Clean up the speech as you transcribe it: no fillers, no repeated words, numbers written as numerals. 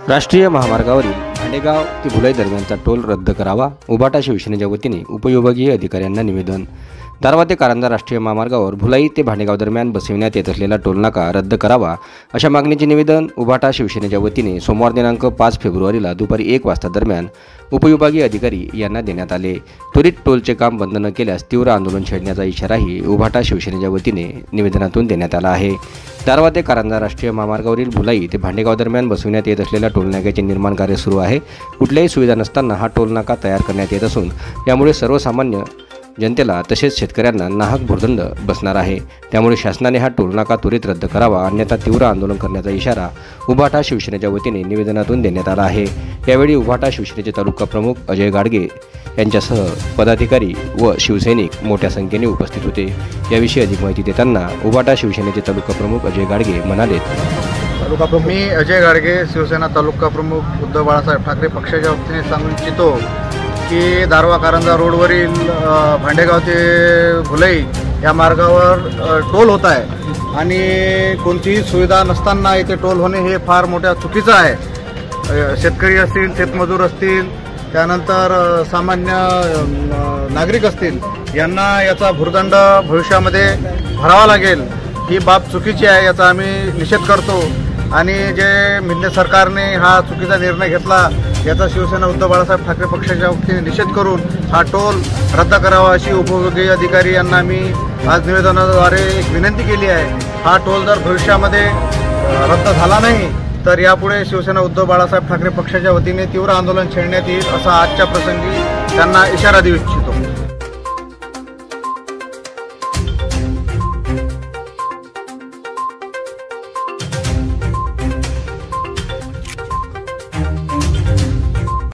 राष्ट्रीय महामार्गावरील भांडेगाव ते भुलाई दरम्यानचा टोल रद्द करावा. उभाटा शिवसेनेच्या वतीने उपविभागीय अधिकाऱ्यांना निवेदन. दारव्हा ते कारंजा राष्ट्रीय महामार्गावर भुलाई ते भांडेगाव दरम्यान बसविण्यात येत असलेला टोलनाका रद्द करावा अशा मागणीचे निवेदन उभाटा शिवसेनेच्या वतीने सोमवार दिनांक 5 फेब्रुवारीला दुपारी 1 वाजता दरम्यान उपविभागीय अधिकारी यांना देण्यात आले. त्वरित टोलचे काम बंद न केल्यास तीव्र आंदोलन छेडण्याचा इशाराही उभाटा शिवसेनेच्या वतीने निवेदनातून देण्यात आला आहे. दारव्हा ते कारंजा राष्ट्रीय महामार्गावरील भुलाई ते भांडेगाव दरम्यान बसविण्यात येत असलेल्या टोलनाक्याचे निर्माण कार्य सुरू आहे. कुठल्याही सुविधा नसताना हा टोलनाका तयार करण्यात येत असून यामुळे सर्वसामान्य जनतेला तसेच शेतकऱ्यांना नाहक भुर्दंड बसणार आहे. त्यामुळे शासनाने हा टोलनाका त्वरित रद्द करावा, अन्यथा तीव्र आंदोलन करण्याचा इशारा उभाटा शिवसेनेच्या वतीने निवेदनातून देण्यात आला आहे. यावेळी उभाटा शिवसेनेचे तालुका प्रमुख अजय गाडगे यांच्यासह पदाधिकारी व शिवसैनिक मोठ्या संख्येने उपस्थित होते. याविषयी अधिक माहिती देताना उभाटा शिवसेनेचे तालुका प्रमुख अजय गाडगे म्हणाले, मी अजय गाडगे, शिवसेना तालुका प्रमुख उद्धव बाळासाहेब ठाकरे पक्षाच्या वतीने सांगू इच्छितो की दारव्हा कारंजा रोडवरील भांडेगाव ते भुलाई या मार्गावर टोल होत आहे आणि कोणतीही सुविधा नसताना इथे टोल होणे हे फार मोठ्या चुकीचं आहे. शेतकरी असतील, शेतमजूर असतील, त्यानंतर सामान्य नागरिक असतील, यांना याचा भुर्दंड भविष्यामध्ये भरावा लागेल. ही बाब चुकीची आहे, याचा आम्ही निषेध करतो आणि जे मिंदे सरकारने हा चुकीचा निर्णय घेतला याचा शिवसेना उद्धव बाळासाहेब ठाकरे पक्षाच्या वतीने निषेध करून हा टोल रद्द करावा अशी उपविभागीय अधिकारी यांना मी आज निवेदनाद्वारे एक विनंती केली आहे. हा टोल जर भविष्यामध्ये रद्द झाला नाही तर यापुढे शिवसेना उद्धव बाळासाहेब ठाकरे पक्षाच्या वतीने तीव्र आंदोलन छेडण्यात येईल असा आजच्या प्रसंगी त्यांना इशारा देऊ इच्छितो.